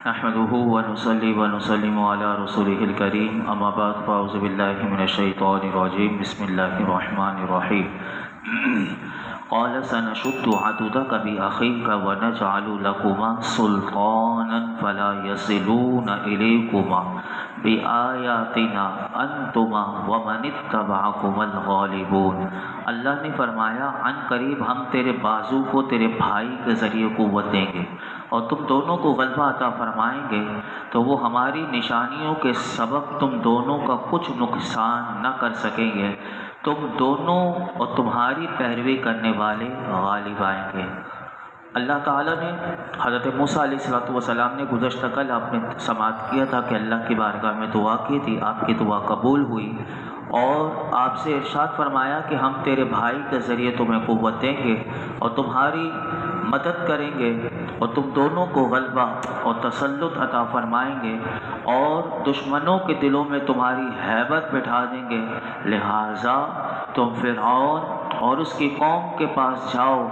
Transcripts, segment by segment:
نحمده ونصلي ونسلم على رسوله الكريم اما بعد فاعوذ بالله من الشيطان الرجيم بسم الله الرحمن الرحيم قال سنشد عضدك بأخيك ونجعل لكما سلطانا فلا يصلون إليكما بآياتنا أنتما ومن اتبعكما الغالبون۔ اللہ نے فرمایا عن قریب ہم تیرے بازو کو تیرے بھائی کے ذریعے قوت دیں گے اور تم دونوں کو غلبہ عطا فرمائیں گے، تو وہ ہماری نشانیوں کے سبب تم دونوں کا کچھ نقصان نہ کر سکیں گے، تم دونوں اور تمہاری پیروی کرنے والے غالب آئیں گے۔ اللہ تعالیٰ نے حضرت موسیٰ علیہ السلام نے گزشتہ کل آپ نے سماعت کیا تھا کہ اللہ کی بارگاہ میں دعا کی تھی، آپ کی دعا قبول ہوئی اور آپ سے ارشاد فرمایا کہ ہم تیرے بھائی کے ذریعے تمہیں قوت دیں گے اور تمہاری مدد کریں گے اور تم دونوں کو غلبہ اور تسلط عطا فرمائیں گے اور دشمنوں کے دلوں میں تمہاری ہیبت بٹھا دیں گے، لہٰذا تم فرعون اور اس کی قوم کے پاس جاؤ،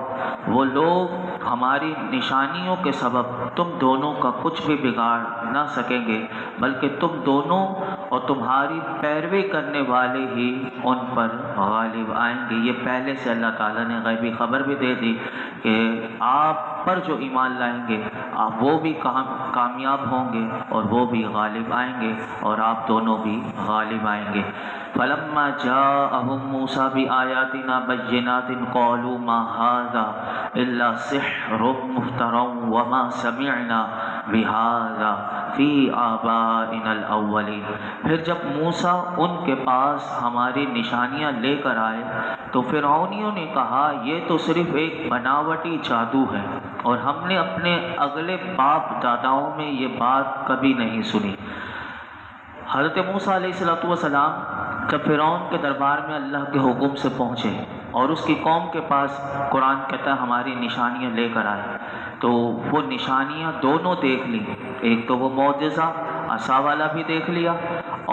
وہ لوگ ہماری نشانیوں کے سبب تم دونوں کا کچھ بھی بگاڑ نہ سکیں گے، بلکہ تم دونوں اور تمہاری پیروی کرنے والے ہی ان پر غالب آئیں گے۔ یہ پہلے سے اللہ تعالیٰ نے غیبی خبر بھی دے دی کہ آپ پر جو ایمان لائیں گے آپ وہ بھی کامیاب ہوں گے اور وہ بھی غالب آئیں گے اور آپ دونوں بھی غالب آئیں گے۔ فلما جاءهم موسى بآياتنا بينات قالوا ما هذا إلا سحر مفترى وما سمعنا بهذا في آبائنا الأولين۔ پھر جب موسیٰ ان کے پاس ہماری نشانیاں لے کر آئے تو فرعونیوں نے کہا یہ تو صرف ایک بناوٹی جادو ہے اور ہم نے اپنے اگلے باپ داداؤں میں یہ بات کبھی نہیں سنی۔ حضرت موسیٰ علیہ السلام جب فرعون کے دربار میں اللہ کے حکم سے پہنچے اور اس کی قوم کے پاس قرآن کہتا ہے ہماری نشانیاں لے کر آئے، تو وہ نشانیاں دونوں دیکھ لی، ایک تو وہ معجزہ عصا والا بھی دیکھ لیا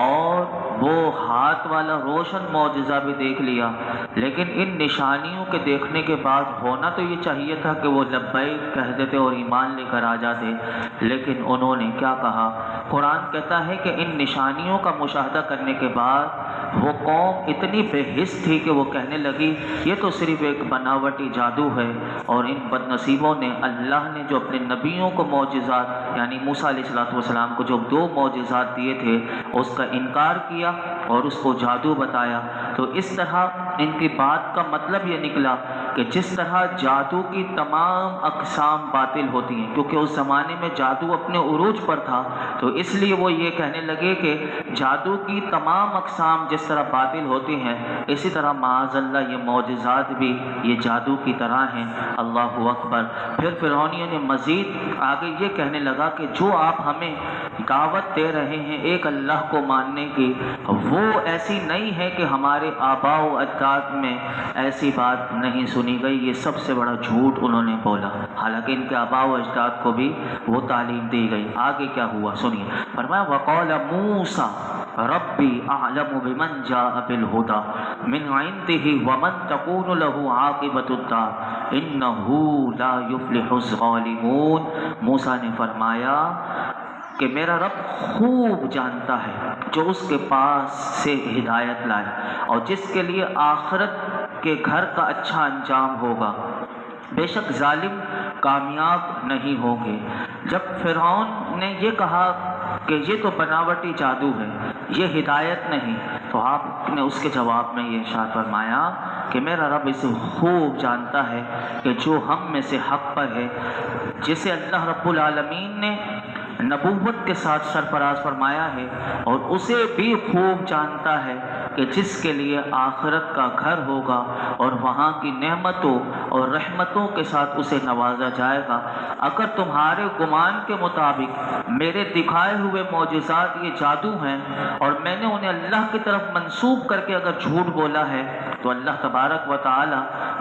اور وہ ہاتھ والا روشن معجزہ بھی دیکھ لیا، لیکن ان نشانیوں کے دیکھنے کے بعد ہونا تو یہ چاہیے تھا کہ وہ لبیک کہہ دیتے اور ایمان لے کر آ جاتے، لیکن انہوں نے کیا کہا؟ قرآن کہتا ہے کہ ان نشانیوں کا مشاہدہ کرنے کے بعد وہ قوم اتنی بے حس تھی کہ وہ کہنے لگی یہ تو صرف ایک بناوٹی جادو ہے، اور ان بد نصیبوں نے اللہ نے جو اپنے نبیوں کو معجزات یعنی موسیٰ علیہ السلام کو جو 2 معجزات دیے تھے اس کا انکار کیا اور اس کو جادو بتایا۔ تو اس طرح ان کی بات کا مطلب یہ نکلا کہ جس طرح جادو کی تمام اقسام باطل ہوتی ہیں، کیونکہ اس زمانے میں جادو اپنے عروج پر تھا، تو اس لیے وہ یہ کہنے لگے کہ جادو کی تمام اقسام جس طرح باطل ہوتی ہیں اسی طرح معاذ اللہ یہ معجزات بھی یہ جادو کی طرح ہیں۔ اللہ اکبر۔ پھر فرعونیوں نے مزید آگے یہ کہنے لگا کہ جو آپ ہمیں دعوت دے رہے ہیں ایک اللہ کو ماننے کی، وہ ایسی نہیں ہے کہ ہمارے آباء و اجداد میں ایسی بات نہیں سنی گئی۔ یہ سب سے بڑا جھوٹ انہوں نے بولا، حالانکہ ان کے آباء و اجداد کو بھی وہ تعلیم دی گئی۔ آگے کیا ہوا سنیے، فرمایا وقال موسیٰ ربی اعلم بمن جاء بالہدی من عنده ومن تکون له عاقبۃ الدار انہ لا یفلح الظالمون۔ موسیٰ نے فرمایا کہ میرا رب خوب جانتا ہے جو اس کے پاس سے ہدایت لائے اور جس کے لیے آخرت کے گھر کا اچھا انجام ہوگا، بے شک ظالم کامیاب نہیں ہوں گے۔ جب فرعون نے یہ کہا کہ یہ تو بناوٹی جادو ہے، یہ ہدایت نہیں، تو آپ نے اس کے جواب میں یہ ارشاد فرمایا کہ میرا رب اسے خوب جانتا ہے کہ جو ہم میں سے حق پر ہے، جسے اللہ رب العالمین نے نبوت کے ساتھ سرفراز فرمایا ہے، اور اسے بھی خوب جانتا ہے کہ جس کے لیے آخرت کا گھر ہوگا اور وہاں کی نعمتوں اور رحمتوں کے ساتھ اسے نوازا جائے گا۔ اگر تمہارے گمان کے مطابق میرے دکھائے ہوئے معجزات یہ جادو ہیں اور میں نے انہیں اللہ کی طرف منسوب کر کے اگر جھوٹ بولا ہے تو اللہ تبارک و تعالی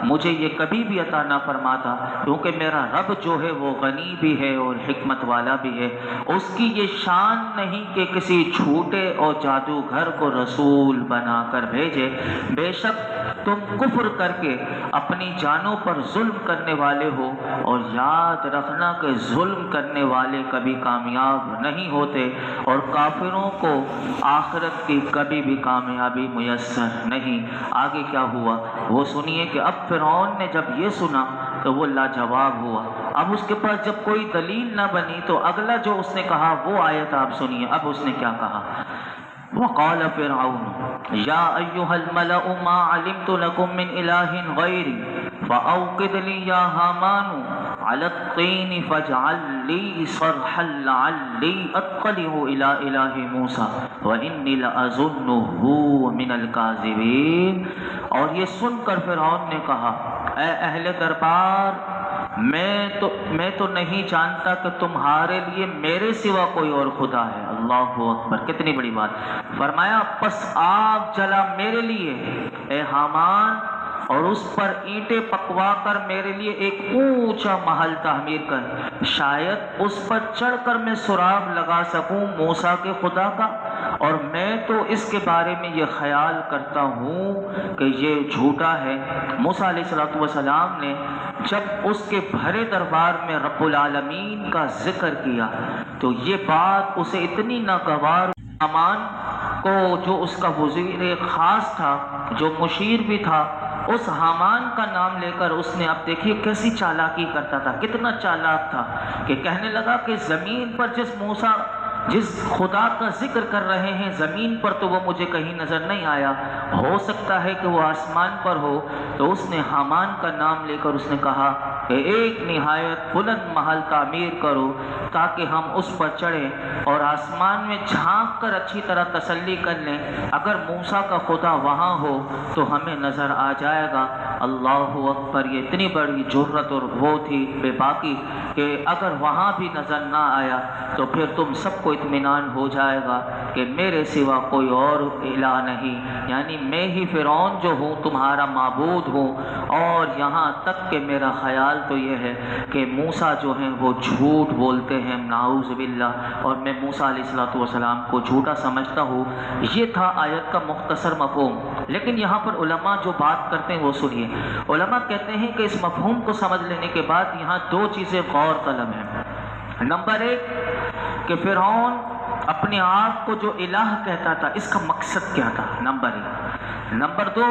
مجھے یہ کبھی بھی عطا نہ فرماتا، کیونکہ میرا رب جو ہے وہ غنی بھی ہے اور حکمت والا بھی ہے۔ اس کی یہ شان نہیں کہ کسی جھوٹے اور جادوگر کو رسول بنا بنا کر بھیجے، بے شک تم کفر کر کے اپنی جانوں پر ظلم کرنے والے ہو، اور یاد رکھنا کہ ظلم کرنے والے کبھی کامیاب نہیں ہوتے، اور کافروں کو آخرت کی کبھی بھی کامیابی میسر نہیں۔ آگے کیا ہوا وہ سنیے کہ اب فرعون نے جب یہ سنا تو وہ لاجواب ہوا۔ اب اس کے پاس جب کوئی دلیل نہ بنی تو اگلا جو اس نے کہا وہ آیت آپ سنیے۔ اب اس نے کیا کہا؟ وقال فرعون یا ایھا الملأ ما علمت لکم من الہ غیری فاوقد لی یا ہامان علی الطین فاجعل لی صرحا لعلی اطلع الی الہ موسیٰ وانی لأظنہ من الکاذبین۔ اور یہ سن کر فرعون نے کہا اے اہل دربار، میں تو نہیں جانتا کہ تمہارے لیے میرے سوا کوئی اور خدا ہے۔ اللہ اکبر، کتنی بڑی بات۔ فرمایا پس آگ جلا میرے لیے اے حامان، اور اس پر اینٹیں پکوا کر میرے لیے ایک اونچا محل تعمیر کر، شاید اس پر چڑھ کر میں سراغ لگا سکوں موسیٰ کے خدا کا، اور میں تو اس کے بارے میں یہ خیال کرتا ہوں کہ یہ جھوٹا ہے۔ موسیٰ علیہ السلام نے جب اس کے بھرے دربار میں رب العالمین کا ذکر کیا تو یہ بات اسے اتنی ناگوار، حامان کو جو اس کا وزیر خاص تھا، جو مشیر بھی تھا، اس حامان کا نام لے کر اس نے، اب دیکھیے کیسی چالاکی کرتا تھا، کتنا چالاک تھا کہ کہنے لگا کہ زمین پر جس خدا کا ذکر کر رہے ہیں زمین پر تو وہ مجھے کہیں نظر نہیں آیا، ہو سکتا ہے کہ وہ آسمان پر ہو۔ تو اس نے حامان کا نام لے کر اس نے کہا کہ ایک نہایت بلند محل تعمیر کرو تاکہ ہم اس پر چڑھیں اور آسمان میں جھانک کر اچھی طرح تسلی کر لیں، اگر موسیٰ کا خدا وہاں ہو تو ہمیں نظر آ جائے گا۔ اللہ اکبر، یہ اتنی بڑی جرت اور وہ تھی بے باکی کہ اگر وہاں بھی نظر نہ آیا تو پھر تم سب کو اطمینان ہو جائے گا کہ میرے سوا کوئی اور الہ نہیں، یعنی میں ہی فرعون جو ہوں تمہارا معبود ہوں۔ اور یہاں تک کہ میرا خیال تو یہ ہے کہ موسیٰ جو ہیں وہ جھوٹ بولتے ہیں، نعوذ باللہ، اور میں موسیٰ علیہ السلام کو جھوٹا سمجھتا ہوں۔ یہ تھا آیت کا مختصر مفہوم، لیکن یہاں پر علماء جو بات کرتے ہیں وہ سنیے۔ علماء کہتے ہیں کہ اس مفہوم کو سمجھ لینے کے بعد یہاں دو چیزیں غور طلب ہیں۔ نمبر ایک کہ فرعون اپنے آپ کو جو الہ کہتا تھا اس کا مقصد کیا تھا، نمبر ایک۔ نمبر دو،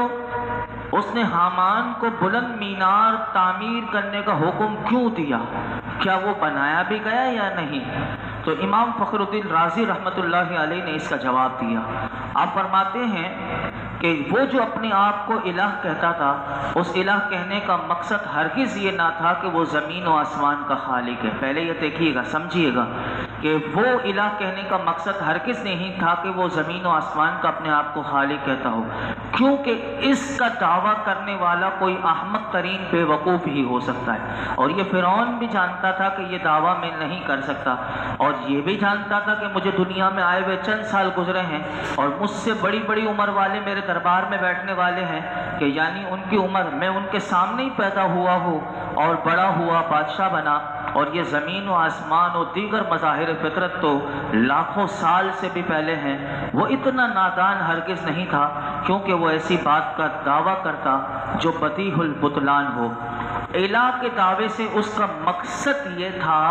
اس نے حامان کو بلند مینار تعمیر کرنے کا حکم کیوں دیا، کیا وہ بنایا بھی گیا یا نہیں؟ تو امام فخر الدین رازی رحمۃ اللہ علیہ نے اس کا جواب دیا۔ آپ فرماتے ہیں کہ وہ جو اپنے آپ کو الہ کہتا تھا، اس الہ کہنے کا مقصد ہرگز یہ نہ تھا کہ وہ زمین و آسمان کا خالق ہے۔ پہلے یہ دیکھیے گا، سمجھیے گا کہ وہ الہ کہنے کا مقصد ہرگز نہیں تھا کہ وہ زمین و آسمان کا اپنے آپ کو خالق کہتا ہو، کیونکہ اس کا دعویٰ کرنے والا کوئی احمق ترین بے وقوف ہی ہو سکتا ہے، اور یہ فرعون بھی جانتا تھا کہ یہ دعویٰ میں نہیں کر سکتا، اور یہ بھی جانتا تھا کہ مجھے دنیا میں آئے ہوئے چند سال گزرے ہیں اور مجھ سے بڑی بڑی عمر والے میرے دربار میں بیٹھنے والے ہیں، کہ یعنی ان کی عمر میں ان کے سامنے ہی پیدا ہوا ہوں اور بڑا ہوا بادشاہ بنا، اور یہ زمین و آسمان و دیگر مظاہر فطرت تو لاکھوں سال سے بھی پہلے ہیں۔ وہ اتنا نادان ہرگز نہیں تھا کیونکہ وہ ایسی بات کا دعویٰ کرتا جو بدیہہ البطلان ہو۔ الہ کے دعوے سے اس کا مقصد یہ تھا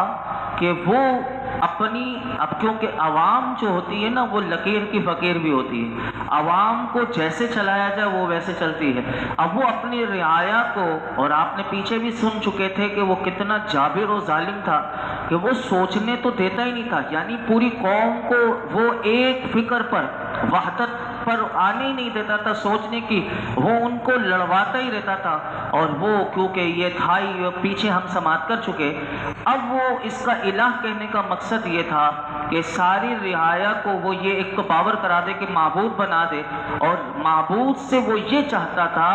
کہ وہ اپنی، اب کیونکہ عوام جو ہوتی ہے نا وہ لکیر کی فقیر بھی ہوتی ہے، عوام کو جیسے چلایا جائے وہ ویسے چلتی ہے۔ اب وہ اپنی رعایا کو، اور آپ نے پیچھے بھی سن چکے تھے کہ وہ کتنا جابر و ظالم تھا کہ وہ سوچنے تو دیتا ہی نہیں تھا، یعنی پوری قوم کو وہ ایک فکر پر، وحدت پر آنے ہی نہیں دیتا تھا سوچنے کی، وہ ان کو لڑواتا ہی رہتا تھا۔ اور وہ کیونکہ یہ تھا ہی، پیچھے ہم سماعت کر چکے، اب وہ اس کا الہ کہنے کا مقصد یہ تھا کہ ساری رعایا کو وہ یہ ایک تو باور کرا دے کہ معبود بنا دے، اور معبود سے وہ یہ چاہتا تھا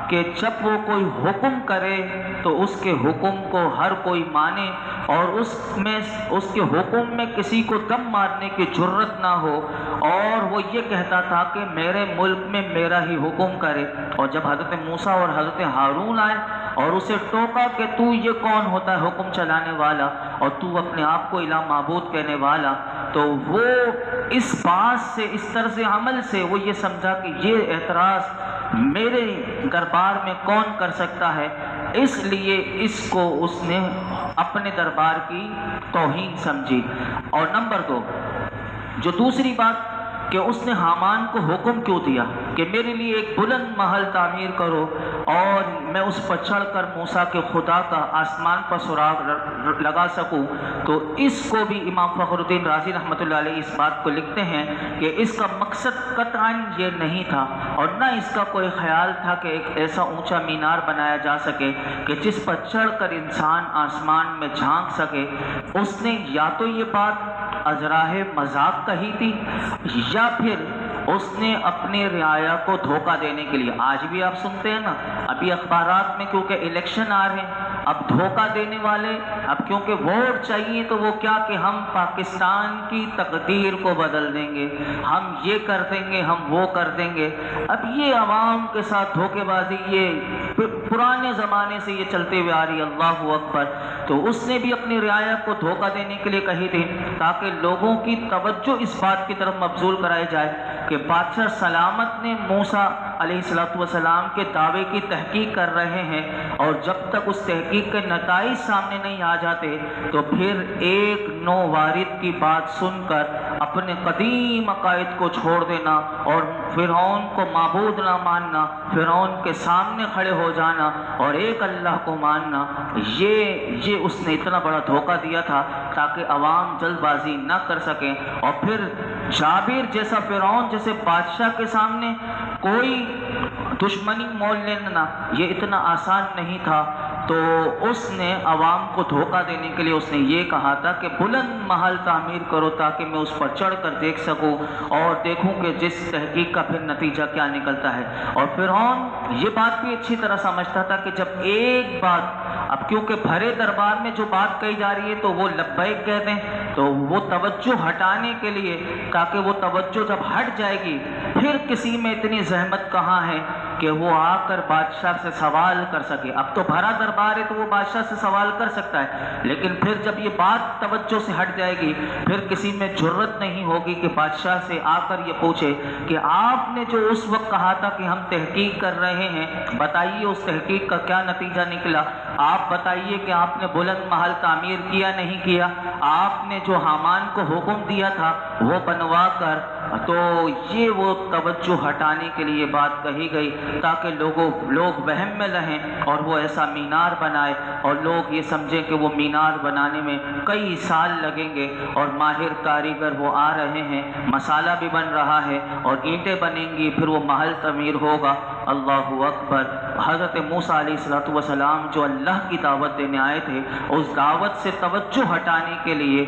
کہ جب وہ کوئی حکم کرے تو اس کے حکم کو ہر کوئی مانے، اور اس کے حکم میں کسی کو دم مارنے کی جرت نہ ہو، اور وہ یہ کہتا تھا کہ میرے ملک میں میرا ہی حکم کرے۔ اور جب حضرت موسیٰ اور حضرت ہارون آئے اور اسے ٹوکا کہ تو یہ کون ہوتا ہے حکم چلانے والا، اور تو اپنے آپ کو الہ معبود کہنے والا، تو وہ اس بات سے، اس طرز عمل سے وہ یہ سمجھا کہ یہ اعتراض میرے دربار میں کون کر سکتا ہے، اس لیے اس کو اس نے اپنے دربار کی توہین سمجھی۔ اور نمبر 2، جو دوسری بات کہ اس نے حامان کو حکم کیوں دیا کہ میرے لیے ایک بلند محل تعمیر کرو اور میں اس پر چڑھ کر موسیٰ کے خدا کا آسمان پر سراغ لگا سکوں، تو اس کو بھی امام فخر الدین رازی رحمۃ اللہ علیہ اس بات کو لکھتے ہیں کہ اس کا مقصد قطعاً یہ نہیں تھا، اور نہ اس کا کوئی خیال تھا کہ ایک ایسا اونچا مینار بنایا جا سکے کہ جس پر چڑھ کر انسان آسمان میں جھانک سکے۔ اس نے یا تو یہ بات ازراہ مذاق کہی تھی، یا پھر اس نے اپنے رعایا کو دھوکہ دینے کے لیے، آج بھی آپ سنتے ہیں نا، ابھی اخبارات میں کیونکہ الیکشن آ رہے ہیں، اب دھوکہ دینے والے، اب کیونکہ ووٹ چاہیے تو وہ کیا کہ ہم پاکستان کی تقدیر کو بدل دیں گے، ہم یہ کر دیں گے، ہم وہ کر دیں گے۔ اب یہ عوام کے ساتھ دھوکے بازی یہ پرانے زمانے سے یہ چلتے ہوئے آ رہی ہے، اللہ اکبر۔ تو اس نے بھی اپنی رعایا کو دھوکہ دینے کے لیے کہی تھی تاکہ لوگوں کی توجہ اس بات کی طرف مبذول کرائی جائے کہ بادشاہ سلامت نے موسیٰ علیہ السلام کے دعوے کی تحقیق کر رہے ہیں، اور جب تک اس تحقیق کے نتائج سامنے نہیں آ جاتے تو پھر ایک نو وارد کی بات سن کر اپنے قدیم عقائد کو چھوڑ دینا اور فرعون کو معبود نہ ماننا، فرعون کے سامنے کھڑے ہو جانا اور ایک اللہ کو ماننا، یہ اس نے اتنا بڑا دھوکہ دیا تھا تاکہ عوام جلد بازی نہ کر سکیں۔ اور پھر جابر جیسا فرعون جیسے بادشاہ کے سامنے کوئی دشمنی مول لینا یہ اتنا آسان نہیں تھا، تو اس نے عوام کو دھوکہ دینے کے لیے اس نے یہ کہا تھا کہ بلند محل تعمیر کرو تاکہ میں اس پر چڑھ کر دیکھ سکوں اور دیکھوں کہ جس تحقیق کا پھر نتیجہ کیا نکلتا ہے۔ اور فرعون یہ بات بھی اچھی طرح سمجھتا تھا کہ جب ایک بات، اب کیونکہ بھرے دربار میں جو بات کہی جا رہی ہے تو وہ لبیک کہتے ہیں، تو وہ توجہ ہٹانے کے لیے تاکہ وہ توجہ جب ہٹ جائے گی پھر کسی میں اتنی زحمت کہاں ہے کہ وہ آ کر بادشاہ سے سوال کر سکے۔ اب تو بھرا دربار ہے تو وہ بادشاہ سے سوال کر سکتا ہے، لیکن پھر جب یہ بات توجہ سے ہٹ جائے گی پھر کسی میں جرت نہیں ہوگی کہ بادشاہ سے آ کر یہ پوچھے کہ آپ نے جو اس وقت کہا تھا کہ ہم تحقیق کر رہے ہیں، بتائیے اس تحقیق کا کیا نتیجہ نکلا، آپ بتائیے کہ آپ نے بلند محل تعمیر کیا نہیں کیا، آپ نے جو حامان کو حکم دیا تھا وہ بنوا کر۔ تو یہ وہ توجہ ہٹانے کے لیے بات کہی گئی تاکہ لوگ وہم میں رہیں اور وہ ایسا مینار بنائے اور لوگ یہ سمجھیں کہ وہ مینار بنانے میں کئی سال لگیں گے اور ماہر کاریگر وہ آ رہے ہیں، مسالہ بھی بن رہا ہے اور اینٹیں بنیں گی، پھر وہ محل تعمیر ہوگا۔ اللہ اکبر۔ حضرت موسیٰ علیہ السلام جو اللہ کی دعوت دینے آئے تھے، اس دعوت سے توجہ ہٹانے کے لیے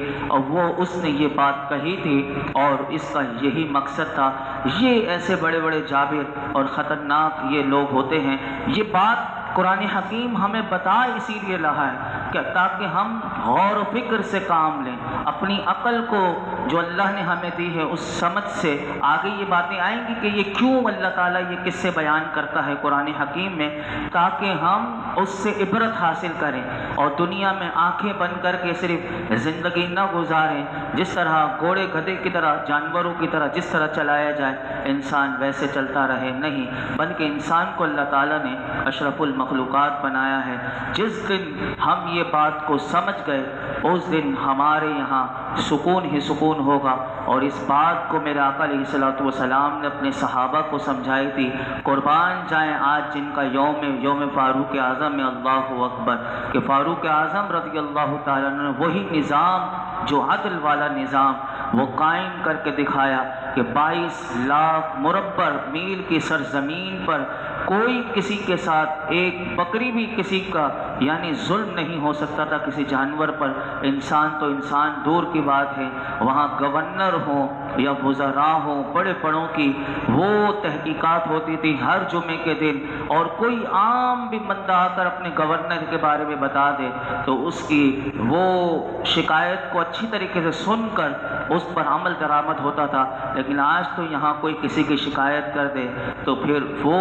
اس نے یہ بات کہی تھی اور اس کا یہی مقصد تھا۔ یہ ایسے بڑے بڑے جابر اور خطرناک یہ لوگ ہوتے ہیں۔ یہ بات قرآن حکیم ہمیں بتا اسی لیے رہا ہے کہ تاکہ ہم غور و فکر سے کام لیں، اپنی عقل کو جو اللہ نے ہمیں دی ہے اس سمجھ سے آگے یہ باتیں آئیں گی کہ یہ کیوں اللہ تعالیٰ یہ قصے بیان کرتا ہے قرآن حکیم میں، تاکہ ہم اس سے عبرت حاصل کریں اور دنیا میں آنکھیں بند کر کے صرف زندگی نہ گزاریں، جس طرح گھوڑے گدھے کی طرح، جانوروں کی طرح جس طرح چلایا جائے انسان ویسے چلتا رہے، نہیں، بلکہ انسان کو اللہ تعالیٰ نے اشرف المخلوقات بنایا ہے۔ جس دن ہم یہ بات کو سمجھ گئے اس دن ہمارے یہاں سکون ہی سکون ہوگا۔ اور اس بات کو میرے آقا علیہ السلام نے اپنے صحابہ کو سمجھائی تھی، قربان جائیں آج جن کا یوم فاروق اعظم ہے، اللہ اکبر، کہ فاروق اعظم رضی اللہ تعالیٰ نے وہی نظام جو عدل والا نظام وہ قائم کر کے دکھایا کہ 22 لاکھ مربع میل کی سرزمین پر کوئی کسی کے ساتھ ایک بکری بھی کسی کا یعنی ظلم نہیں ہو سکتا تھا کسی جانور پر۔ انسان تو انسان دور کی بات ہے، وہاں گورنر ہوں یا وزراء ہوں، بڑے بڑوں کی وہ تحقیقات ہوتی تھی ہر جمعے کے دن، اور کوئی عام بھی بندہ آ کر اپنے گورنر کے بارے میں بتا دے تو اس کی وہ شکایت کو اچھی طریقے سے سن کر اس پر عمل درآمد ہوتا تھا۔ لیکن آج تو یہاں کوئی کسی کی شکایت کر دے تو پھر وہ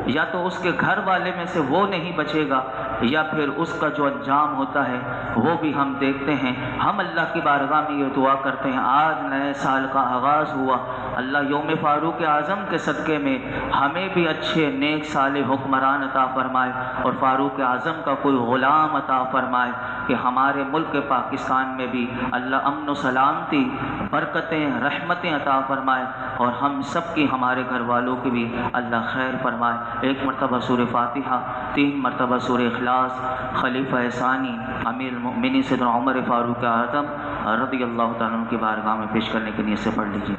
یا تو اس کے گھر والے میں سے وہ نہیں بچے گا یا پھر اس کا جو انجام ہوتا ہے وہ بھی ہم دیکھتے ہیں۔ ہم اللہ کی بارگاہ میں یہ دعا کرتے ہیں، آج نئے سال کا آغاز ہوا، اللہ یوم فاروق اعظم کے صدقے میں ہمیں بھی اچھے نیک صالح حکمران عطا فرمائے اور فاروق اعظم کا کوئی غلام عطا فرمائے کہ ہمارے ملک پاکستان میں بھی اللہ امن و سلامتی، برکتیں، رحمتیں عطا فرمائے اور ہم سب کی، ہمارے گھر والوں کی بھی اللہ خیر فرمائے۔ ایک مرتبہ سورہ فاتحہ، 3 مرتبہ سورہ اخلاص، خلیفہ ثانی امیر المؤمنین سیدنا عمر فاروق اعظم رضی اللہ تعالیٰ عنہ کی بارگاہ میں پیش کرنے کی نیت سے پڑھ لیجیے۔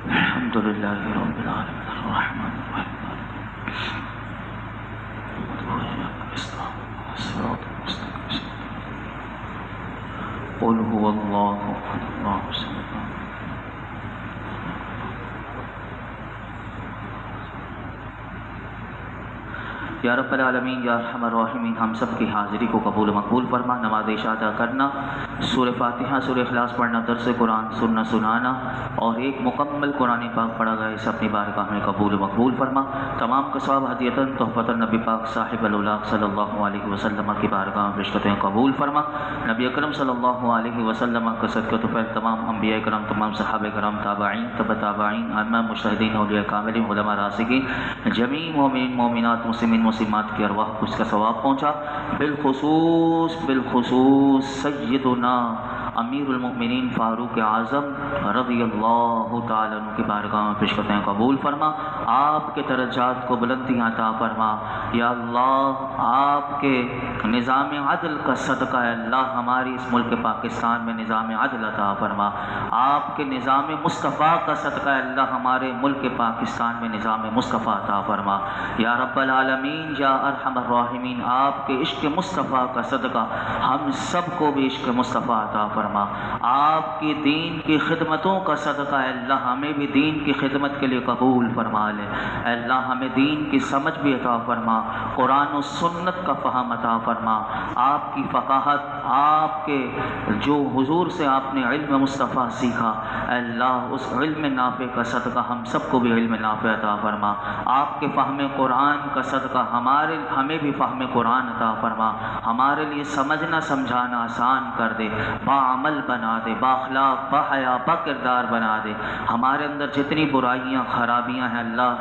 الحمد للہ رب العالمین الرحمن الرحیم قل هو اللہ احد اللہ الصمد یا رب العالمین یا ارحم الراحمین، ہم سب کی حاضری کو قبول مقبول فرما۔ نماز عشاء ادا کرنا، سورہ فاتحہ، سورہ اخلاص پڑھنا، درس قرآن سننا سنانا اور ایک مکمل قرآن پاک پڑھا گیا، اسے اپنی بارگاہ میں قبول مقبول فرما۔ تمام کا ثواب ہدیۃً تحفۃً نبی پاک صاحب الاولاق صلی اللہ علیہ وسلم کی بارگاہ میں پیش کرتے ہیں، قبول فرما۔ نبی اکرم صلی اللہ علیہ وسلم کا صدقہ تو پھر تمام انبیاء کرام، تمام صحابہ کرام، تابعین، تبع تابعین، ائمہ مجتہدین، اولیاء کاملین، علماء راسخین، جمیع مومنین مومنات مسلمین مسلمات کی ارواح کو اس کا ثواب پہنچا۔ بالخصوص سیدنا امیر المؤمنین فاروق اعظم رضی اللہ تعالیٰ عنہ کی بارگاہ میں پیش کرتے ہیں، قبول فرما۔ آپ کے درجات کو بلندیاں عطا فرما یا اللہ، آپ کے نظام عدل کا صدقہ ہے اللہ، ہماری اس ملک پاکستان میں نظام عدل عطا فرما۔ آپ کے نظام مصطفیٰ کا صدقہ ہے اللہ، ہمارے ملک پاکستان میں نظام مصطفیٰ عطا فرما یا رب العالمین یا ارحم الراحمین۔ آپ کے عشق مصطفیٰ کا صدقہ ہم سب کو بھی عشق مصطفیٰ عطا فرما۔ آپ کی دین کی خدمتوں کا صدقہ ہے اللہ، ہمیں بھی دین کی خدمت کے لیے قبول فرما لے اے اللہ، ہمیں دین کی سمجھ بھی عطا فرما، قرآن و سنت کا فہم عطا فرما۔ آپ کی فقاہت، آپ کے جو حضور سے آپ نے علم مصطفیٰ سیکھا اے اللہ، اس علم نافع کا صدقہ ہم سب کو بھی علم نافع عطا فرما۔ آپ کے فہم قرآن کا صدقہ ہمیں بھی فہم قرآن عطا فرما، ہمارے لیے سمجھنا سمجھانا آسان کر دے، عمل بنا دے، باخلاق، باحیا، با کردار بنا دے۔ ہمارے اندر جتنی برائیاں خرابیاں ہیں اللہ،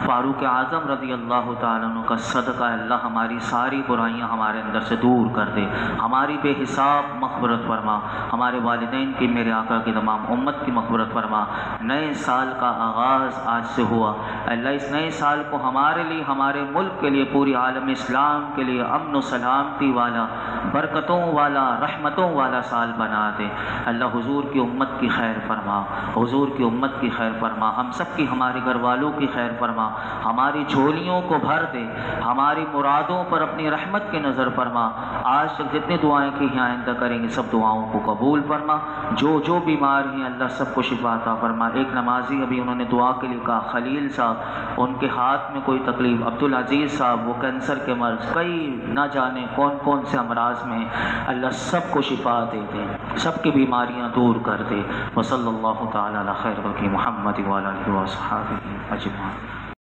فاروق اعظم رضی اللہ تعالیٰ عنہ کا صدقہ ہے اللہ، ہماری ساری برائیاں ہمارے اندر سے دور کر دے، ہماری بے حساب مغفرت فرما، ہمارے والدین کی، میرے آقا کی، تمام امت کی مغفرت فرما۔ نئے سال کا آغاز آج سے ہوا اللہ، اس نئے سال کو ہمارے لیے، ہمارے ملک کے لیے، پوری عالم اسلام کے لیے امن و سلامتی والا، برکتوں والا، رحمتوں والا سال بنا دے اللہ۔ حضور کی امت کی خیر فرما، حضور کی امت کی خیر فرما، ہم سب کی، ہمارے گھر والوں کی خیر فرما، ہماری جھولیوں کو بھر دے، ہماری مرادوں پر اپنی رحمت کی نظر فرما۔ آج تک جتنی دعائیں کی ہیں آئندہ کریں گے، سب دعاؤں کو قبول فرما۔ جو بیمار ہیں اللہ سب کو شفا عطا فرما۔ ایک نمازی ابھی انہوں نے دعا کے لیے کہا، خلیل صاحب، ان کے ہاتھ میں کوئی تکلیف، عبدالعزیز صاحب وہ کینسر کے مرض، کئی نہ جانے کون کون سے امراض میں اللہ سب کو شفا دے دے، سب کی بیماریاں دور کر دے۔ وصلی اللہ تعالی علی خیر خلقہ محمد وعلی آلہ وصحبہ اجمعین۔